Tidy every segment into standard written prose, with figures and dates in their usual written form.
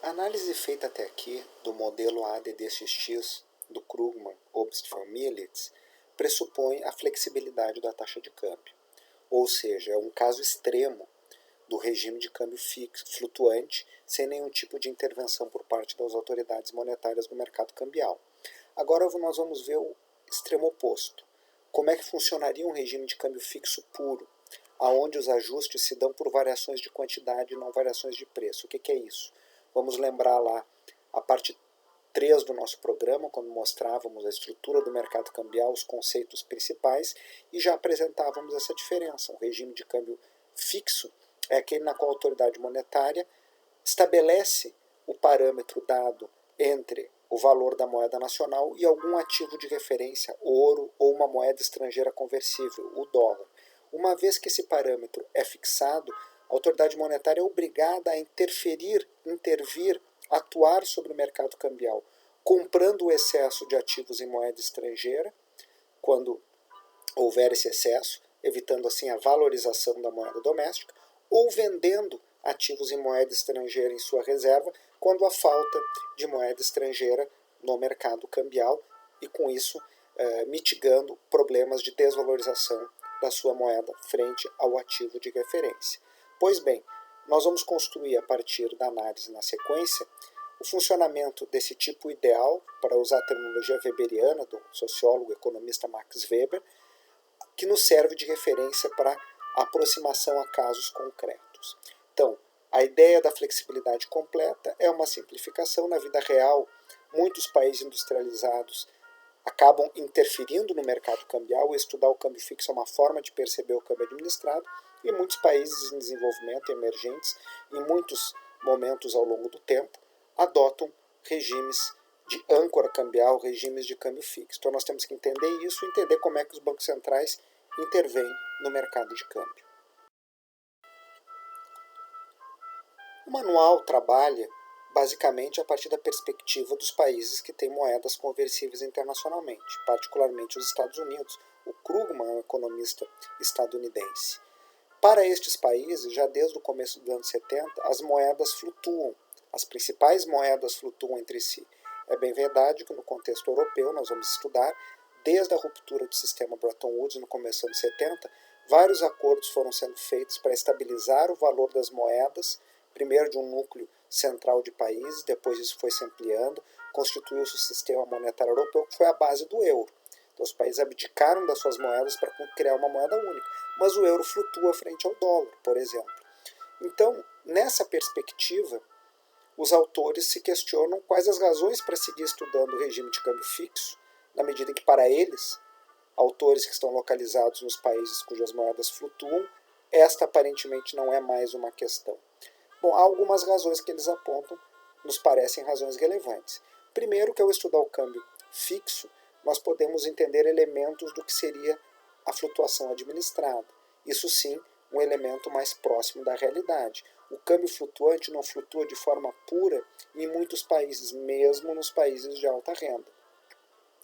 A análise feita até aqui do modelo ADD-XX do Krugman, Obstfeld Millets pressupõe a flexibilidade da taxa de câmbio, ou seja, é um caso extremo do regime de câmbio fixo, flutuante, sem nenhum tipo de intervenção por parte das autoridades monetárias do mercado cambial. Agora nós vamos ver o extremo oposto. Como é que funcionaria um regime de câmbio fixo puro, aonde os ajustes se dão por variações de quantidade e não variações de preço? O que é isso? Vamos lembrar lá a parte 3 do nosso programa, quando mostrávamos a estrutura do mercado cambial, os conceitos principais, e já apresentávamos essa diferença. Um regime de câmbio fixo é aquele na qual a autoridade monetária estabelece o parâmetro dado entre o valor da moeda nacional e algum ativo de referência, ouro ou uma moeda estrangeira conversível, o dólar. Uma vez que esse parâmetro é fixado, a autoridade monetária é obrigada a intervir, atuar sobre o mercado cambial, comprando o excesso de ativos em moeda estrangeira, quando houver esse excesso, evitando assim a valorização da moeda doméstica, ou vendendo ativos em moeda estrangeira em sua reserva, quando há falta de moeda estrangeira no mercado cambial, e com isso mitigando problemas de desvalorização da sua moeda frente ao ativo de referência. Pois bem, nós vamos construir a partir da análise na sequência o funcionamento desse tipo ideal, para usar a terminologia weberiana do sociólogo e economista Max Weber, que nos serve de referência para aproximação a casos concretos. Então, a ideia da flexibilidade completa é uma simplificação. Na vida real, muitos países industrializados acabam interferindo no mercado cambial. Estudar o câmbio fixo é uma forma de perceber o câmbio administrado, e muitos países em desenvolvimento emergentes, em muitos momentos ao longo do tempo, adotam regimes de âncora cambial, regimes de câmbio fixo. Então nós temos que entender isso, entender como é que os bancos centrais intervêm no mercado de câmbio. O manual trabalha basicamente a partir da perspectiva dos países que têm moedas conversíveis internacionalmente, particularmente os Estados Unidos. O Krugman é um economista estadunidense. Para estes países, já desde o começo dos anos 70, as moedas flutuam, as principais moedas flutuam entre si. É bem verdade que no contexto europeu, nós vamos estudar, desde a ruptura do sistema Bretton Woods no começo dos anos 70, vários acordos foram sendo feitos para estabilizar o valor das moedas, primeiro de um núcleo central de países, depois isso foi se ampliando, constituiu-se o sistema monetário europeu, que foi a base do euro. Então, os países abdicaram das suas moedas para criar uma moeda única. Mas o euro flutua frente ao dólar, por exemplo. Então, nessa perspectiva, os autores se questionam quais as razões para seguir estudando o regime de câmbio fixo, na medida em que, para eles, autores que estão localizados nos países cujas moedas flutuam, esta aparentemente não é mais uma questão. Bom, há algumas razões que eles apontam, nos parecem razões relevantes. Primeiro, que ao estudar o câmbio fixo, nós podemos entender elementos do que seria a flutuação administrada. Isso sim, um elemento mais próximo da realidade. O câmbio flutuante não flutua de forma pura em muitos países, mesmo nos países de alta renda.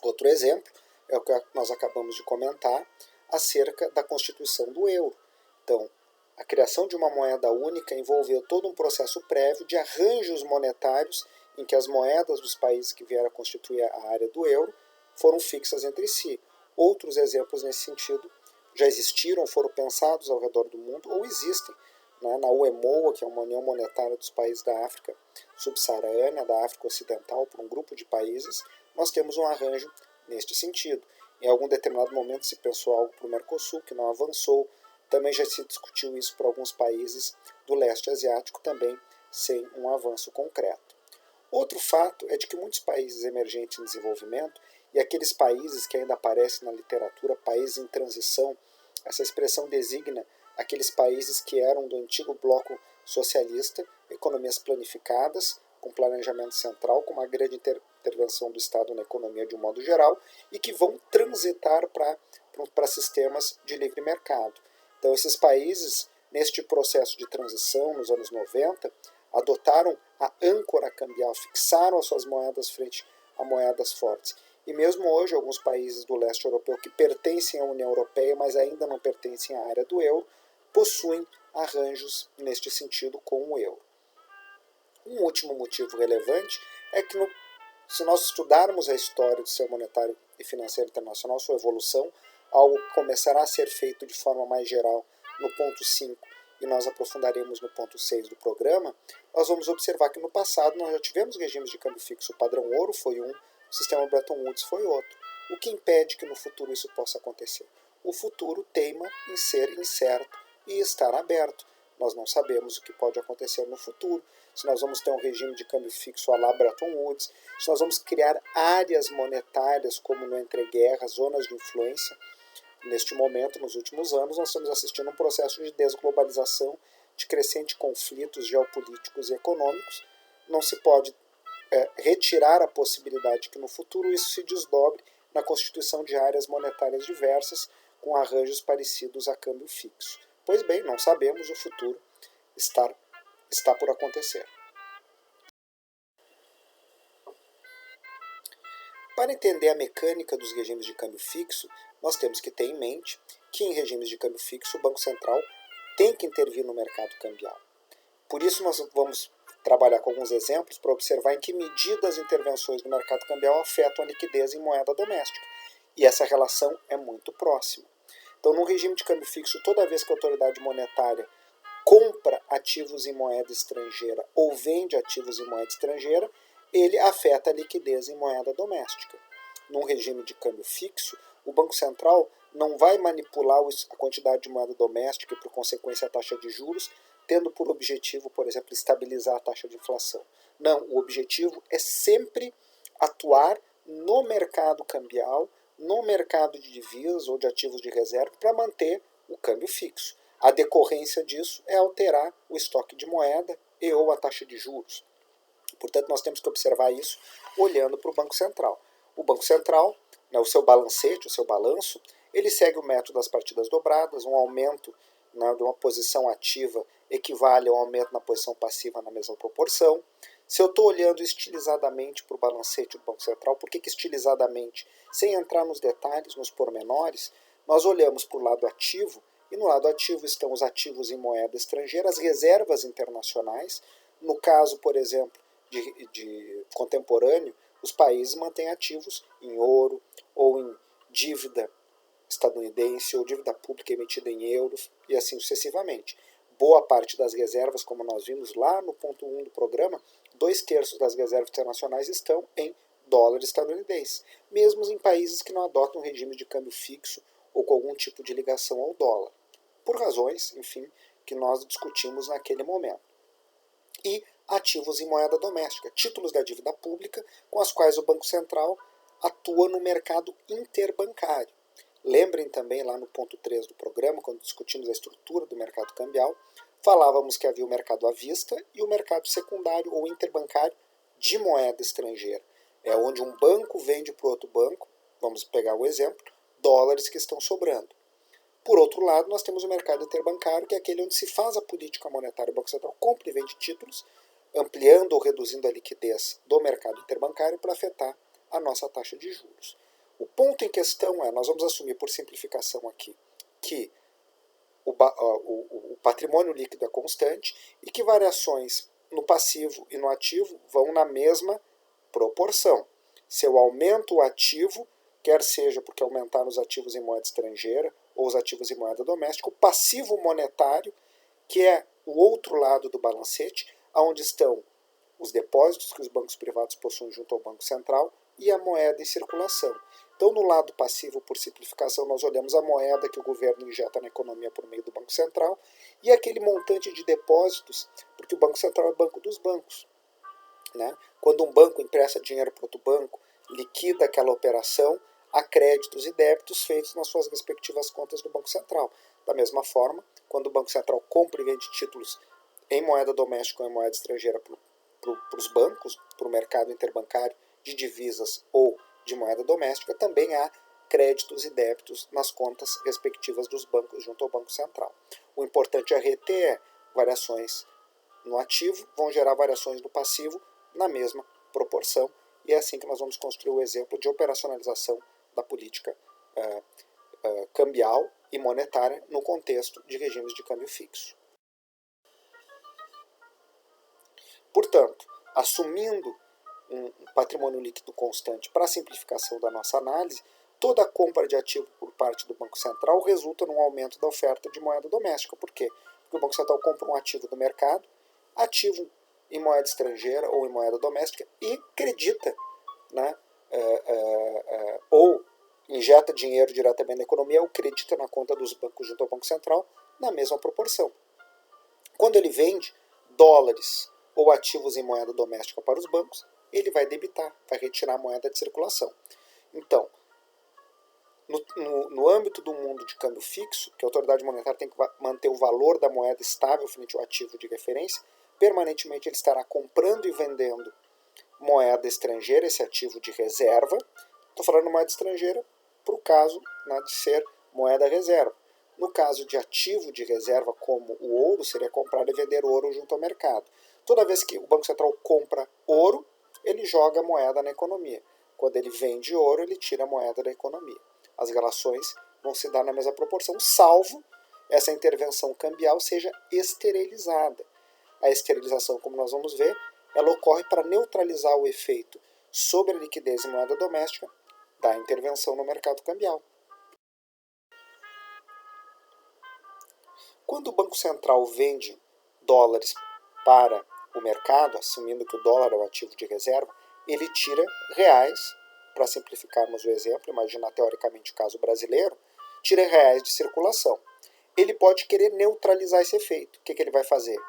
Outro exemplo é o que nós acabamos de comentar acerca da constituição do euro. Então, a criação de uma moeda única envolveu todo um processo prévio de arranjos monetários em que as moedas dos países que vieram a constituir a área do euro foram fixas entre si. Outros exemplos nesse sentido já existiram, foram pensados ao redor do mundo ou existem. Na UEMOA, que é uma União Monetária dos Países da África Subsaariana, da África Ocidental, por um grupo de países, nós temos um arranjo neste sentido. Em algum determinado momento se pensou algo para o Mercosul, que não avançou. Também já se discutiu isso para alguns países do leste asiático, também sem um avanço concreto. Outro fato é de que muitos países emergentes em desenvolvimento, e aqueles países que ainda aparecem na literatura, países em transição, essa expressão designa aqueles países que eram do antigo bloco socialista, economias planificadas, com planejamento central, com uma grande intervenção do Estado na economia de um modo geral, e que vão transitar para sistemas de livre mercado. Então, esses países, neste processo de transição, nos anos 90, adotaram a âncora cambial, fixaram as suas moedas frente a moedas fortes. E mesmo hoje, alguns países do leste europeu que pertencem à União Europeia, mas ainda não pertencem à área do euro, possuem arranjos neste sentido com o euro. Um último motivo relevante é que, se nós estudarmos a história do sistema monetário e financeiro internacional, sua evolução, algo que começará a ser feito de forma mais geral no ponto 5 e nós aprofundaremos no ponto 6 do programa, nós vamos observar que no passado nós já tivemos regimes de câmbio fixo. O padrão ouro foi um, o sistema Bretton Woods foi outro. O que impede que no futuro isso possa acontecer? O futuro teima em ser incerto e estar aberto. Nós não sabemos o que pode acontecer no futuro, se nós vamos ter um regime de câmbio fixo à la Bretton Woods, se nós vamos criar áreas monetárias como no entreguerra, zonas de influência. Neste momento, nos últimos anos, nós estamos assistindo a um processo de desglobalização, de crescentes conflitos geopolíticos e econômicos. Não se pode retirar a possibilidade de que no futuro isso se desdobre na constituição de áreas monetárias diversas, com arranjos parecidos a câmbio fixo. Pois bem, não sabemos, o futuro está por acontecer. Para entender a mecânica dos regimes de câmbio fixo, nós temos que ter em mente que em regimes de câmbio fixo o Banco Central tem que intervir no mercado cambial. Por isso nós vamos trabalhar com alguns exemplos para observar em que medida as intervenções no mercado cambial afetam a liquidez em moeda doméstica. E essa relação é muito próxima. Então, no regime de câmbio fixo, toda vez que a autoridade monetária compra ativos em moeda estrangeira ou vende ativos em moeda estrangeira, ele afeta a liquidez em moeda doméstica. Num regime de câmbio fixo, o Banco Central não vai manipular a quantidade de moeda doméstica e, por consequência, a taxa de juros, tendo por objetivo, por exemplo, estabilizar a taxa de inflação. Não, o objetivo é sempre atuar no mercado cambial, no mercado de divisas ou de ativos de reserva para manter o câmbio fixo. A decorrência disso é alterar o estoque de moeda e ou a taxa de juros. Portanto, nós temos que observar isso olhando para o Banco Central. O Banco Central, o seu balancete, o seu balanço, ele segue o método das partidas dobradas, um aumento de uma posição ativa equivale a um aumento na posição passiva na mesma proporção. Se eu estou olhando estilizadamente para o balancete do Banco Central, por que estilizadamente? Sem entrar nos detalhes, nos pormenores, nós olhamos para o lado ativo, e no lado ativo estão os ativos em moeda estrangeira, as reservas internacionais. No caso, por exemplo, de contemporâneo, os países mantêm ativos em ouro ou em dívida estadunidense ou dívida pública emitida em euros e assim sucessivamente. Boa parte das reservas, como nós vimos lá no ponto 1 do programa, 2/3 das reservas internacionais estão em dólar estadunidense, mesmo em países que não adotam um regime de câmbio fixo ou com algum tipo de ligação ao dólar, por razões, enfim, que nós discutimos naquele momento. E ativos em moeda doméstica, títulos da dívida pública com as quais o Banco Central atua no mercado interbancário. Lembrem também lá no ponto 3 do programa, quando discutimos a estrutura do mercado cambial, falávamos que havia o mercado à vista e o mercado secundário ou interbancário de moeda estrangeira. É onde um banco vende para outro banco, vamos pegar o exemplo, dólares que estão sobrando. Por outro lado, nós temos o mercado interbancário, que é aquele onde se faz a política monetária. O Banco Central compra e vende títulos, ampliando ou reduzindo a liquidez do mercado interbancário para afetar a nossa taxa de juros. O ponto em questão é, nós vamos assumir por simplificação aqui, que o patrimônio líquido é constante e que variações no passivo e no ativo vão na mesma proporção. Se eu aumento o ativo, quer seja porque aumentaram os ativos em moeda estrangeira ou os ativos em moeda doméstica, o passivo monetário, que é o outro lado do balancete, onde estão os depósitos que os bancos privados possuem junto ao Banco Central e a moeda em circulação. Então, no lado passivo, por simplificação, nós olhamos a moeda que o governo injeta na economia por meio do Banco Central e aquele montante de depósitos, porque o Banco Central é o banco dos bancos. Né? Quando um banco empresta dinheiro para outro banco, liquida aquela operação, há créditos e débitos feitos nas suas respectivas contas do Banco Central. Da mesma forma, quando o Banco Central compra e vende títulos em moeda doméstica ou em moeda estrangeira para os bancos, para o mercado interbancário de divisas ou de moeda doméstica, também há créditos e débitos nas contas respectivas dos bancos junto ao Banco Central. O importante a reter é variações no ativo vão gerar variações no passivo na mesma proporção, e é assim que nós vamos construir o exemplo de operacionalização da política cambial e monetária no contexto de regimes de câmbio fixo. Portanto, assumindo um patrimônio líquido constante para a simplificação da nossa análise, toda a compra de ativo por parte do Banco Central resulta num aumento da oferta de moeda doméstica. Por quê? Porque o Banco Central compra um ativo do mercado, ativo em moeda estrangeira ou em moeda doméstica e acredita, né, ou injeta dinheiro diretamente na economia ou acredita na conta dos bancos junto ao Banco Central na mesma proporção. Quando ele vende dólares ou ativos em moeda doméstica para os bancos, ele vai debitar, vai retirar a moeda de circulação. Então, no âmbito do mundo de câmbio fixo, que a autoridade monetária tem que manter o valor da moeda estável frente ao ativo de referência, permanentemente ele estará comprando e vendendo moeda estrangeira, esse ativo de reserva. Estou falando moeda estrangeira para o caso, né, de ser moeda reserva. No caso de ativo de reserva, como o ouro, seria comprar e vender ouro junto ao mercado. Toda vez que o Banco Central compra ouro, ele joga a moeda na economia. Quando ele vende ouro, ele tira a moeda da economia. As relações vão se dar na mesma proporção, salvo essa intervenção cambial seja esterilizada. A esterilização, como nós vamos ver, ela ocorre para neutralizar o efeito sobre a liquidez em moeda doméstica da intervenção no mercado cambial. Quando o Banco Central vende dólares para o mercado, assumindo que o dólar é o ativo de reserva, ele tira reais, para simplificarmos o exemplo, imaginar teoricamente o caso brasileiro, tira reais de circulação. Ele pode querer neutralizar esse efeito. O que ele vai fazer?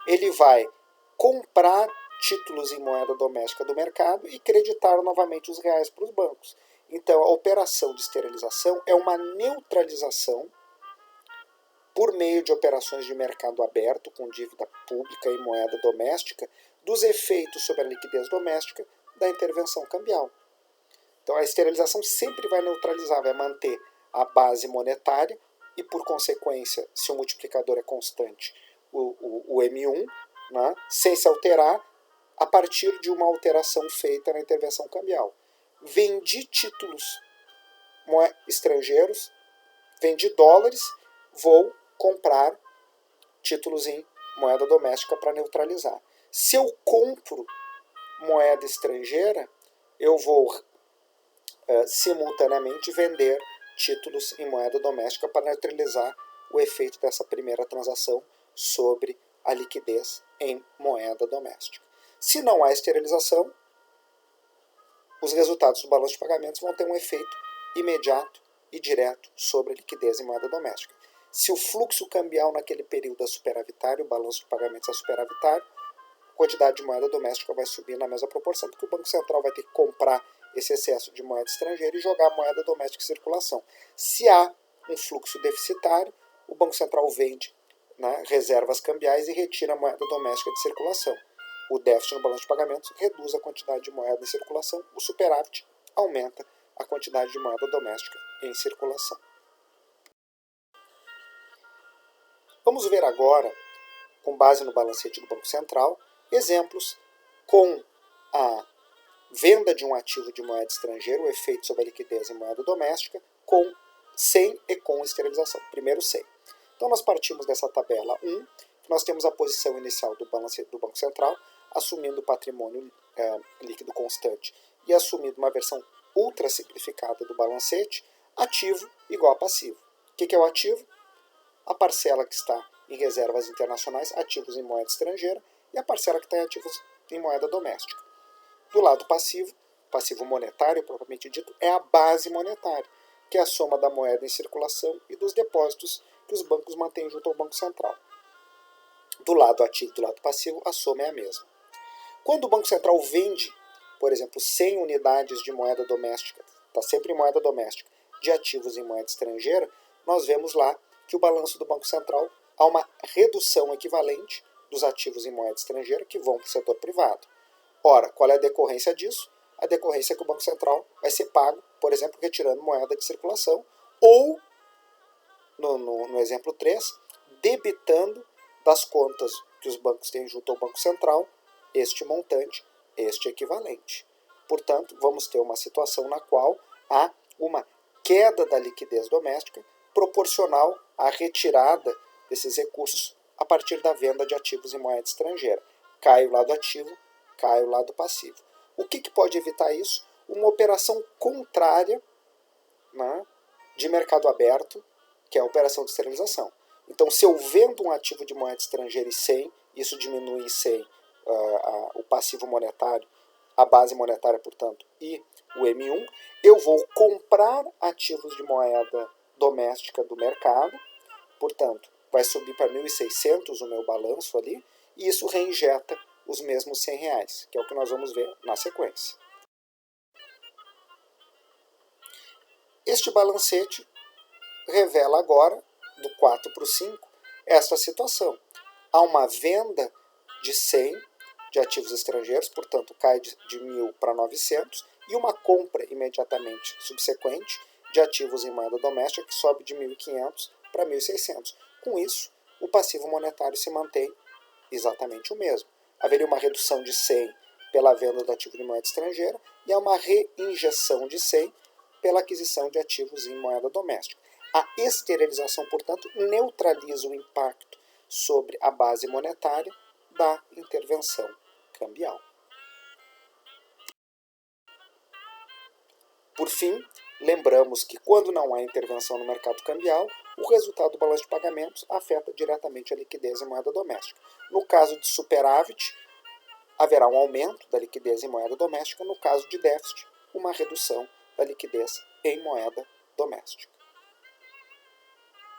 Ele vai comprar títulos em moeda doméstica do mercado e creditar novamente os reais para os bancos. Então, a operação de esterilização é uma neutralização por meio de operações de mercado aberto, com dívida pública e moeda doméstica, dos efeitos sobre a liquidez doméstica da intervenção cambial. Então, a esterilização sempre vai neutralizar, vai manter a base monetária e, por consequência, se o multiplicador é constante, o M1, né, sem se alterar, a partir de uma alteração feita na intervenção cambial. Vendi títulos estrangeiros, vendi dólares, vou comprar títulos em moeda doméstica para neutralizar. Se eu compro moeda estrangeira, eu vou simultaneamente vender títulos em moeda doméstica para neutralizar o efeito dessa primeira transação sobre a liquidez em moeda doméstica. Se não há esterilização, os resultados do balanço de pagamentos vão ter um efeito imediato e direto sobre a liquidez em moeda doméstica. Se o fluxo cambial naquele período é superavitário, o balanço de pagamentos é superavitário, a quantidade de moeda doméstica vai subir na mesma proporção, porque o Banco Central vai ter que comprar esse excesso de moeda estrangeira e jogar a moeda doméstica em circulação. Se há um fluxo deficitário, o Banco Central vende, né, reservas cambiais e retira a moeda doméstica de circulação. O déficit no balanço de pagamentos reduz a quantidade de moeda em circulação, o superávit aumenta a quantidade de moeda doméstica em circulação. Vamos ver agora, com base no balancete do Banco Central, exemplos com a venda de um ativo de moeda estrangeira, o efeito sobre a liquidez em moeda doméstica, sem e com esterilização. Primeiro, sem. Então, nós partimos dessa tabela 1, que nós temos a posição inicial do balancete do Banco Central, assumindo o patrimônio líquido constante e assumindo uma versão ultra simplificada do balancete, ativo igual a passivo. O que é o ativo? A parcela que está em reservas internacionais, ativos em moeda estrangeira, e a parcela que está em ativos em moeda doméstica. Do lado passivo, passivo monetário propriamente dito, é a base monetária, que é a soma da moeda em circulação e dos depósitos que os bancos mantêm junto ao Banco Central. Do lado ativo e do lado passivo, a soma é a mesma. Quando o Banco Central vende, por exemplo, 100 unidades de moeda doméstica, está sempre em moeda doméstica, de ativos em moeda estrangeira, nós vemos lá que o balanço do Banco Central há uma redução equivalente dos ativos em moeda estrangeira que vão para o setor privado. Ora, qual é a decorrência disso? A decorrência é que o Banco Central vai ser pago, por exemplo, retirando moeda de circulação, ou, no exemplo 3, debitando das contas que os bancos têm junto ao Banco Central este montante, este equivalente. Portanto, vamos ter uma situação na qual há uma queda da liquidez doméstica proporcional à retirada desses recursos a partir da venda de ativos em moeda estrangeira. cai o lado ativo, cai o lado passivo. O que pode evitar isso? Uma operação contrária, né, de mercado aberto, que é a operação de esterilização. Então, se eu vendo um ativo de moeda estrangeira em 100, isso diminui em 100 o passivo monetário, a base monetária, portanto, e o M1, eu vou comprar ativos de moeda doméstica do mercado, portanto, vai subir para 1.600 o meu balanço ali, e isso reinjeta os mesmos R$100, que é o que nós vamos ver na sequência. Este balancete revela agora, do 4 para o 5, esta situação. Há uma venda de 100 de ativos estrangeiros, portanto cai de 1.000 para 900, e uma compra imediatamente subsequente de ativos em moeda doméstica que sobe de 1.500 para 1.600. Com isso, o passivo monetário se mantém exatamente o mesmo. Haveria uma redução de 100 pela venda do ativo de moeda estrangeira e há uma reinjeção de 100 pela aquisição de ativos em moeda doméstica. A esterilização, portanto, neutraliza o impacto sobre a base monetária da intervenção cambial. Por fim, lembramos que quando não há intervenção no mercado cambial, o resultado do balanço de pagamentos afeta diretamente a liquidez em moeda doméstica. No caso de superávit, haverá um aumento da liquidez em moeda doméstica. No caso de déficit, uma redução da liquidez em moeda doméstica.